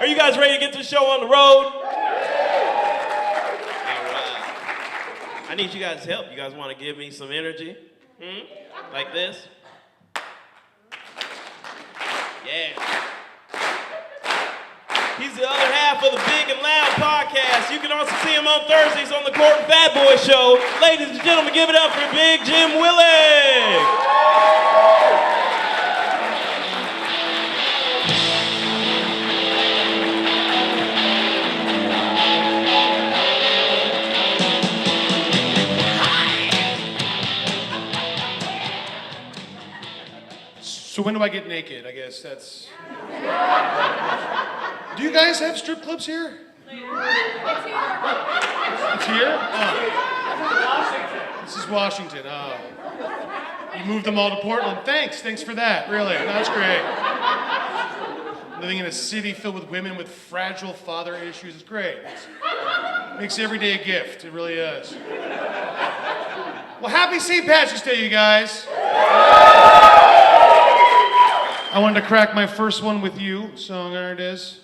Are you guys ready to get this show on the road? All right. I need you guys' help. You guys want to give me some energy? Like this? Yeah. He's the other half of the Big and Loud podcast. You can also see him on Thursdays on the Court and Fat Boy Show. Ladies and gentlemen, give it up for Big Jim Willig. So when do I get naked? I guess that's... Do you guys have strip clubs here? It's here? Oh. This is Washington. Oh. You moved them all to Portland. Thanks for that, really. That's great. Living in a city filled with women with fragile father issues is great. It makes every day a gift. It really is. Well, happy St. Patrick's Day, you guys. I wanted to crack my first one with you, so there it is.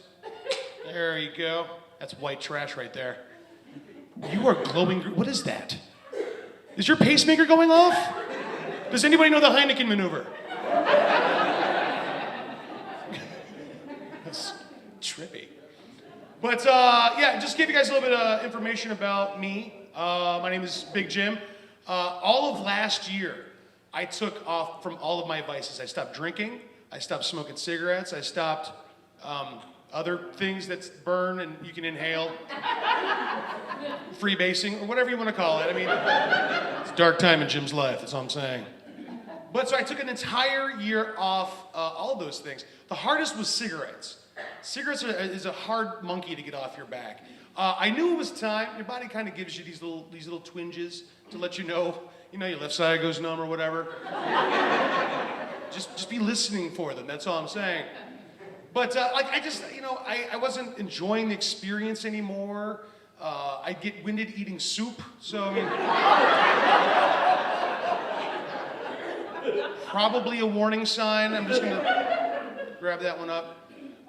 There you go. That's white trash right there. You are glowing. What is that? Is your pacemaker going off? Does anybody know the Heineken maneuver? That's trippy. But yeah, just give you guys a little bit of information about me. My name is Big Jim. All of last year, I took off from all of my vices. I stopped drinking. I stopped smoking cigarettes. I stopped other things that burn and you can inhale. Freebasing, or whatever you want to call it. I mean, it's a dark time in Jim's life, that's all I'm saying. But so I took an entire year off all of those things. The hardest was cigarettes. Cigarettes is a hard monkey to get off your back. I knew it was time. Your body kind of gives you these little twinges to let you know your left side goes numb or whatever. Just be listening for them, that's all I'm saying. But I wasn't enjoying the experience anymore. I'd get winded eating soup, so I mean, probably a warning sign. I'm just gonna grab that one up.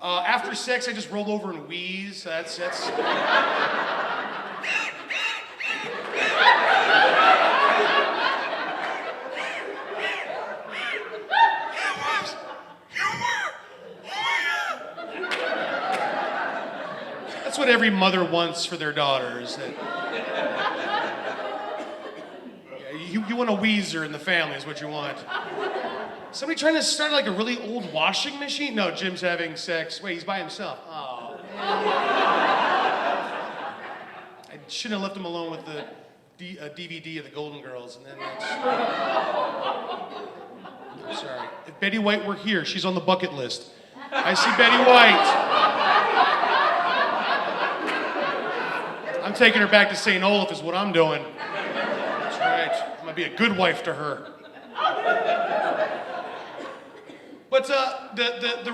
After sex, I just rolled over and wheeze. That's That's what every mother wants for their daughters. You want a wheezer in the family is what you want. Somebody trying to start like a really old washing machine? No, Jim's having sex. Wait, he's by himself. Oh. I shouldn't have left him alone with the DVD of the Golden Girls, and then that's... I'm sorry. If Betty White were here, she's on the bucket list. I see Betty White. I'm taking her back to St. Olaf is what I'm doing. That's right. I'm gonna be a good wife to her. But the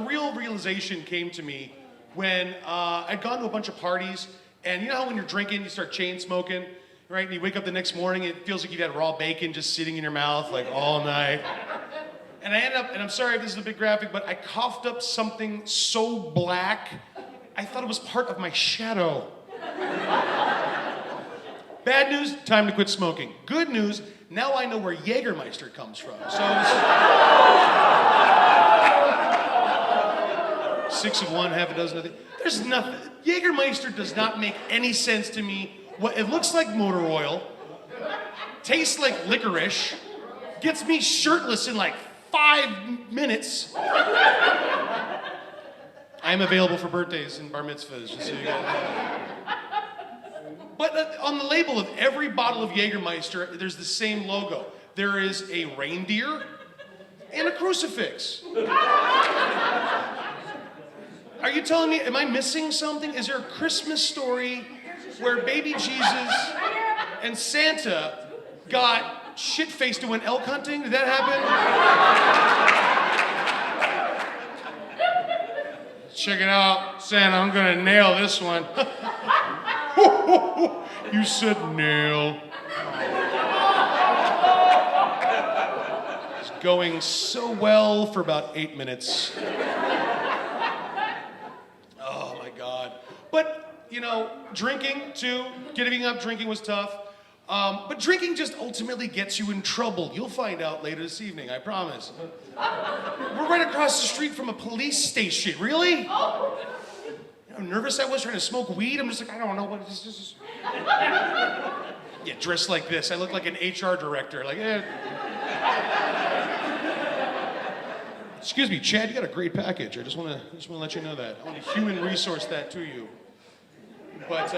real realization came to me when I'd gone to a bunch of parties, and you know how when you're drinking, you start chain smoking, right? And you wake up the next morning, and it feels like you've had raw bacon just sitting in your mouth like all night. And I ended up, and I'm sorry if this is a bit graphic, but I coughed up something so black, I thought it was part of my shadow. Bad news, time to quit smoking. Good news, now I know where Jägermeister comes from. So six of one, half a dozen of the... There's nothing. Jägermeister does not make any sense to me. It looks like motor oil, tastes like licorice, gets me shirtless in like 5 minutes. I'm available for birthdays and bar mitzvahs, just so you guys know. But on the label of every bottle of Jägermeister, there's the same logo. There is a reindeer and a crucifix. Are you telling me, am I missing something? Is there a Christmas story where baby Jesus and Santa got shit-faced and went elk hunting? Did that happen? Check it out, Santa, I'm gonna nail this one. You said nail. It's going so well for about 8 minutes. drinking too, getting up drinking was tough. But drinking just ultimately gets you in trouble. You'll find out later this evening, I promise. We're right across the street from a police station. Really? You know how nervous I was trying to smoke weed? I'm just like, I don't know what this is. Yeah, dressed like this. I look like an HR director. Like, Excuse me, Chad, you got a great package. I just want to let you know that. I want to human resource that to you. But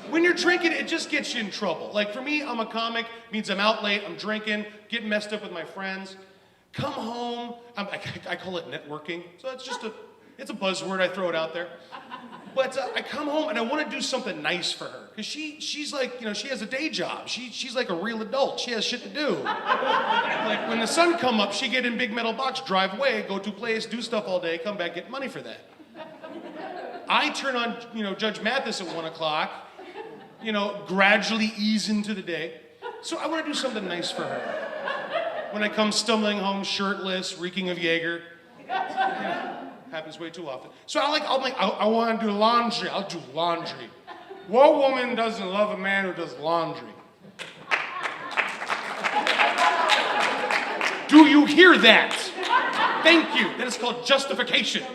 when you're drinking, it just gets you in trouble. Like for me, I'm a comic, means I'm out late, I'm drinking, getting messed up with my friends. Come home, I call it networking. So it's a buzzword, I throw it out there. But I come home and I want to do something nice for her. Because she's like, she has a day job. She's like a real adult. She has shit to do. Like when the sun come up, she get in big metal box, drive away, go to a place, do stuff all day, come back, get money for that. I turn on, Judge Mathis at 1 o'clock, gradually ease into the day. So I want to do something nice for her. When I come stumbling home shirtless, reeking of Jaeger. Happens way too often. So I want to do laundry. I'll do laundry. What woman doesn't love a man who does laundry? Do you hear that? Thank you. That is called justification.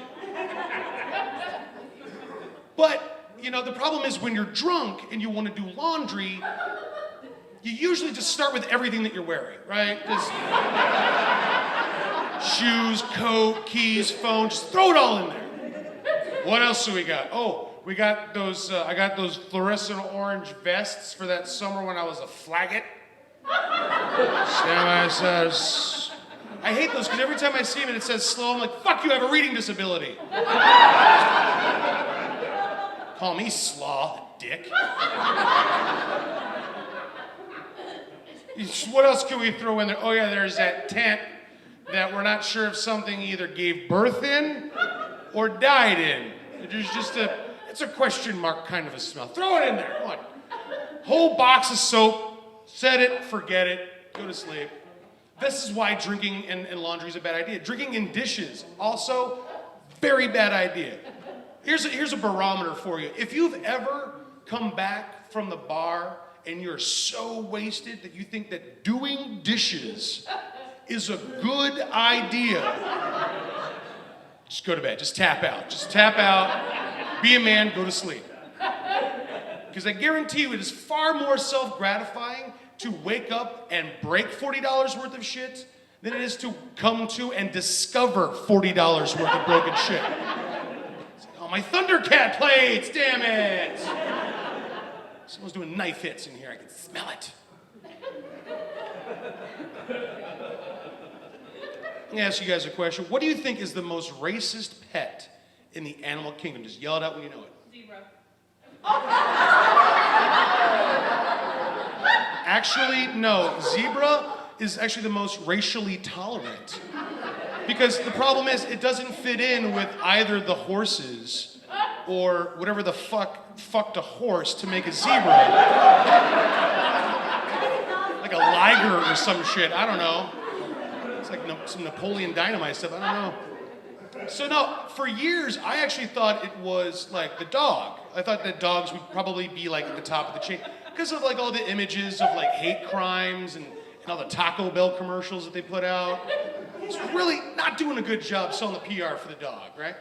But, the problem is when you're drunk and you want to do laundry, you usually just start with everything that you're wearing, right? Just shoes, coat, keys, phone, just throw it all in there. What else do we got? Oh, we got those, I got those fluorescent orange vests for that summer when I was a flaggot. I hate those because every time I see them and it says slow, I'm like, fuck you, I have a reading disability. Call me slaw, dick. What else can we throw in there? Oh yeah, there's that tent that we're not sure if something either gave birth in or died in. There's just it's a question mark kind of a smell. Throw it in there, come on. Whole box of soap, set it, forget it, go to sleep. This is why drinking and laundry is a bad idea. Drinking in dishes, also, very bad idea. Here's a barometer for you. If you've ever come back from the bar and you're so wasted that you think that doing dishes is a good idea, just go to bed. Just tap out. Just tap out. Be a man. Go to sleep. Because I guarantee you it is far more self-gratifying to wake up and break $40 worth of shit than it is to come to and discover $40 worth of broken shit. Oh, my Thundercat plates, damn it! Someone's doing knife hits in here, I can smell it. Let me ask you guys a question. What do you think is the most racist pet in the animal kingdom? Just yell it out when you know it. Zebra. Actually, no. Zebra is actually the most racially tolerant. Because the problem is, it doesn't fit in with either the horses or whatever the fuck fucked a horse to make a zebra. Like a liger or some shit, I don't know. It's like some Napoleon Dynamite stuff, I don't know. So no, for years, I actually thought it was like the dog. I thought that dogs would probably be like at the top of the chain. Because of like all the images of like hate crimes and all the Taco Bell commercials that they put out. It's really not doing a good job selling the PR for the dog, right?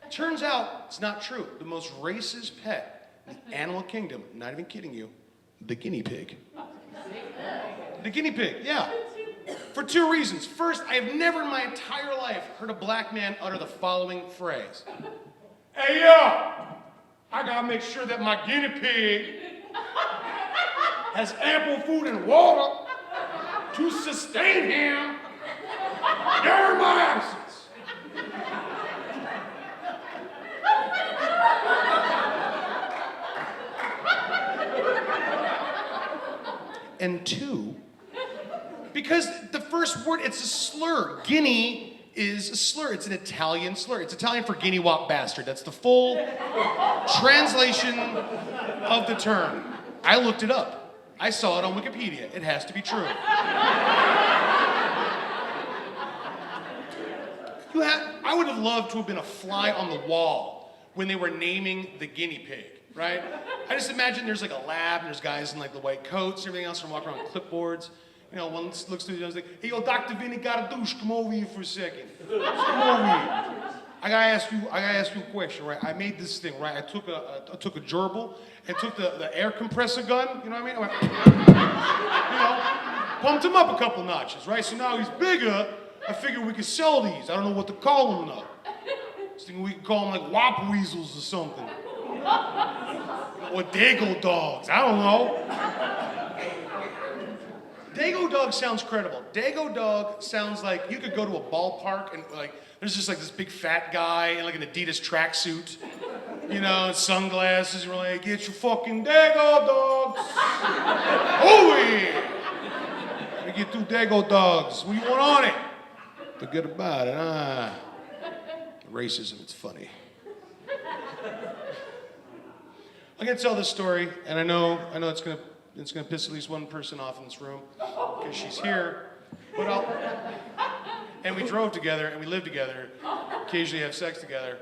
Turns out it's not true. The most racist pet in the animal kingdom, not even kidding you, the guinea pig. The guinea pig, yeah. For two reasons. First, I have never in my entire life heard a black man utter the following phrase. Hey, yo, I gotta make sure that my guinea pig has ample food and water to sustain him during my absence. And two, because the first word, it's a slur. Guinea is a slur. It's an Italian slur. It's Italian for guinea wop bastard. That's the full translation of the term. I looked it up. I saw it on Wikipedia. It has to be true. I would have loved to have been a fly on the wall when they were naming the guinea pig. right? I just imagine there's like a lab, and there's guys in like the white coats and everything else, and walking around with clipboards. You know, one looks through the other, like, "Hey, yo, Dr. Vinny got a douche. Come over here for a second. Come over here. I gotta ask you a question, right? I made this thing, right? I took a gerbil and took the air compressor gun. You know what I mean? I went, pumped him up a couple notches, right? So now he's bigger. I figured we could sell these. I don't know what to call them though. I was thinking we could call them like wop weasels or something, or dago dogs. I don't know. Dago dog sounds credible. Dago dog sounds like you could go to a ballpark and like there's just like this big fat guy in like an Adidas tracksuit, you know, and sunglasses. You're like, "Get your fucking Dago dogs." Oh yeah. Let me get 2 Dago dogs. What do you want on it? Forget about it. Racism. It's funny. I'm gonna tell this story, and I know it's gonna piss at least one person off in this room because she's here. But and we drove together and we lived together, occasionally have sex together.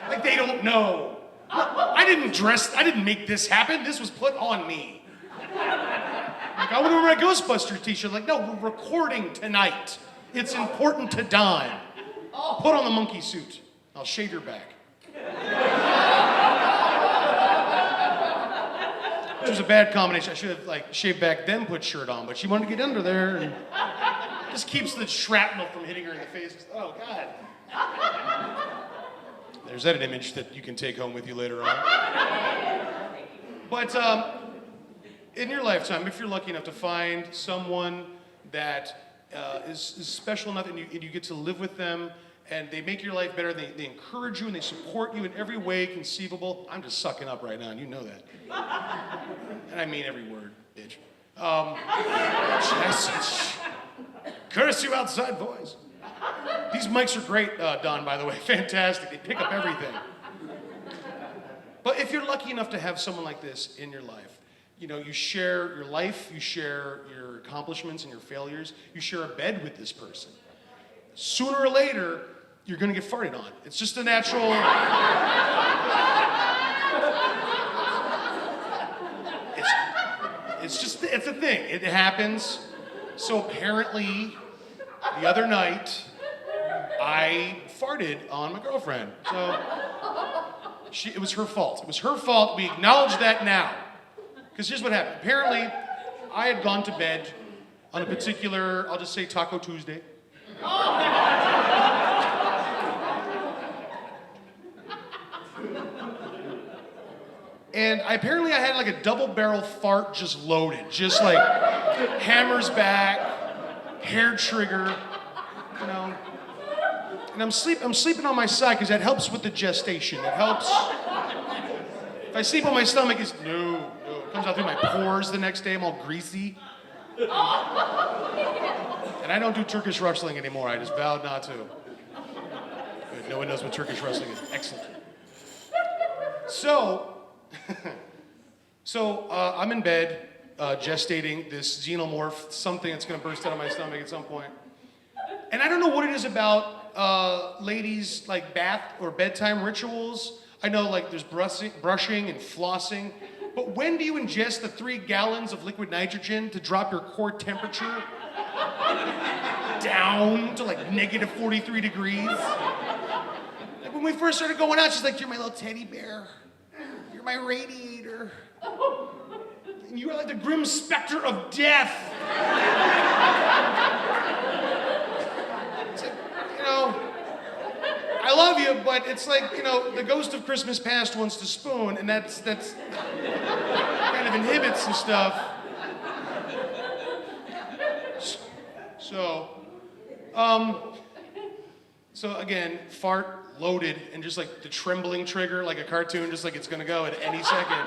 Like they don't know. I didn't make this happen. This was put on me. Like I would wear my Ghostbusters t-shirt. Like, no, we're recording tonight. It's important to dine. Put on the monkey suit. I'll shave your back. Which was a bad combination. I should have like shaved back then put shirt on, but she wanted to get under there and just keeps the shrapnel from hitting her in the face. Oh God. There's that image that you can take home with you later on. But in your lifetime, if you're lucky enough to find someone that is special enough and you get to live with them and they make your life better, they encourage you and they support you in every way conceivable. I'm just sucking up right now, and you know that. And I mean every word, bitch. Curse you outside voice. These mics are great, Don, by the way. Fantastic. They pick up everything. But if you're lucky enough to have someone like this in your life, you know, you share your life, you share your accomplishments and your failures, you share a bed with this person. Sooner or later, you're gonna get farted on. It's just a natural. It's a thing. It happens. So apparently, the other night, I farted on my girlfriend. So it was her fault. It was her fault. We acknowledge that now. Because here's what happened. Apparently, I had gone to bed on a particular, I'll just say Taco Tuesday. And apparently I had like a double barrel fart just loaded. Just like hammers back, hair trigger, you know. And I'm sleeping on my side because that helps with the gestation. It helps. If I sleep on my stomach, it comes out through my pores the next day. I'm all greasy. And I don't do Turkish wrestling anymore. I just vowed not to. Good. No one knows what Turkish wrestling is. Excellent. So I'm in bed, gestating this xenomorph, something that's going to burst out of my stomach at some point. And I don't know what it is about ladies' like bath or bedtime rituals. I know like there's brushing and flossing. But when do you ingest the 3 gallons of liquid nitrogen to drop your core temperature down to like negative 43 degrees? Like when we first started going out, she's like, "You're my little teddy bear. You're my radiator. And you are like the grim specter of death." It's like, you know, I love you, but it's like, you know, the ghost of Christmas past wants to spoon, and that's kind of inhibits some stuff. So again, fart loaded, and just like the trembling trigger, like a cartoon, just like it's gonna go at any second.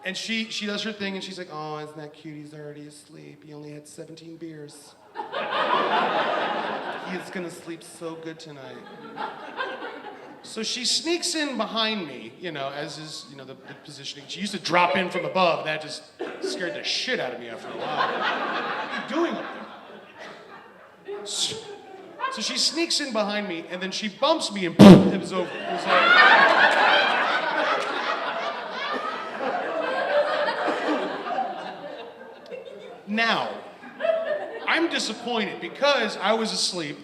And she does her thing, and she's like, "Oh, isn't that cute? He's already asleep. He only had 17 beers. He's gonna sleep so good tonight." So she sneaks in behind me, you know, as is, you know, the positioning. She used to drop in from above. That just scared the shit out of me after a while. What are you doing up there? So she sneaks in behind me, and then she bumps me, and it was over. It was like, now, I'm disappointed because I was asleep,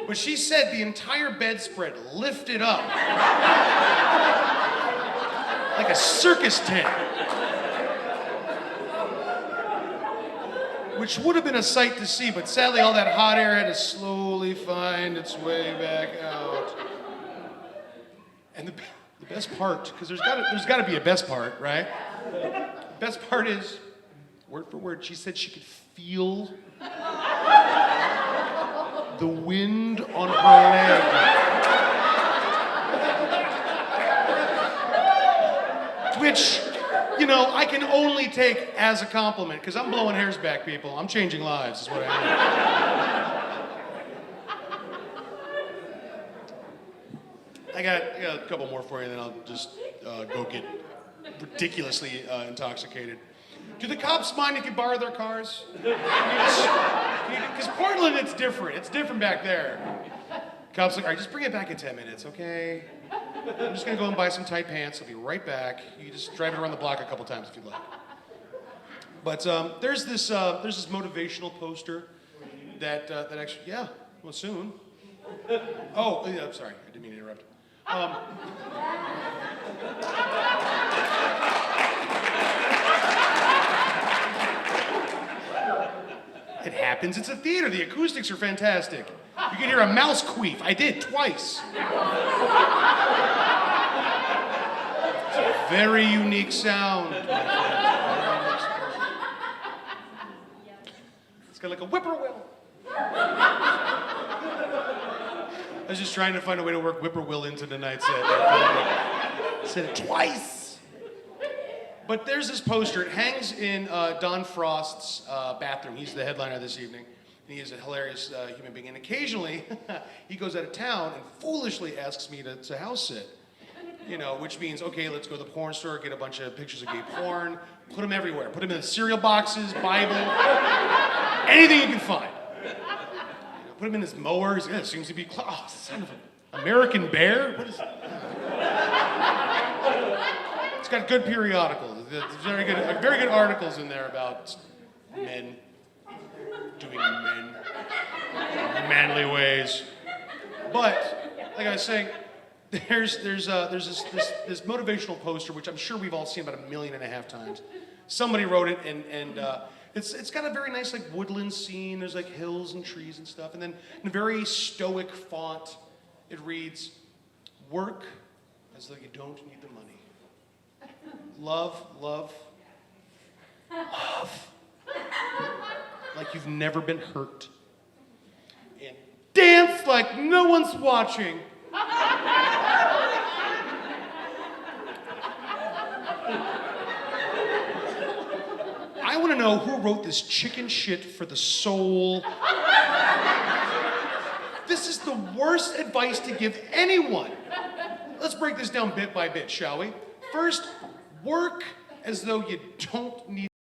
but she said the entire bedspread lifted up like a circus tent, which would have been a sight to see, but sadly all that hot air had to slowly find its way back out. And the best part, because there's got to be a best part, right? Best part is, word for word, she said she could feel the wind on her leg. Which, you know, I can only take as a compliment, because I'm blowing hairs back, people. I'm changing lives, is what I am. I got a couple more for you, and then I'll just go get ridiculously intoxicated. Do the cops mind if you borrow their cars? Because Portland, it's different. It's different back there. Cops like, all right, just bring it back in 10 minutes, okay? I'm just gonna go and buy some tight pants. I'll be right back. You can just drive it around the block a couple times if you'd like. But there's this motivational poster that actually, yeah, well, soon. Oh, yeah, I'm sorry, I didn't mean to interrupt. It happens. It's a theater. The acoustics are fantastic. You can hear a mouse queef. I did twice. It's a very unique sound. It's got like a whippoorwill. I was just trying to find a way to work whippoorwill into tonight's set. I said it twice. But there's this poster. It hangs in Don Frost's bathroom. He's the headliner this evening. And he is a hilarious human being. And occasionally, he goes out of town and foolishly asks me to house sit. You know, which means, okay, let's go to the porn store, get a bunch of pictures of gay porn, put them everywhere. Put them in the cereal boxes, Bible, anything you can find. You know, put them in this mower. He's, it seems to be, oh, son of an American Bear? What is it? It's got good periodicals. There's very good articles in there about men doing manly ways. But like I was saying, there's this motivational poster which I'm sure we've all seen about 1.5 million times. Somebody wrote it, and it's got a very nice like woodland scene. There's like hills and trees and stuff, and then in a very stoic font, it reads, "Work as though you don't need the money. Love, love, love, like you've never been hurt. And dance like no one's watching." I want to know who wrote this chicken shit for the soul. This is the worst advice to give anyone. Let's break this down bit by bit, shall we? First, work as though you don't need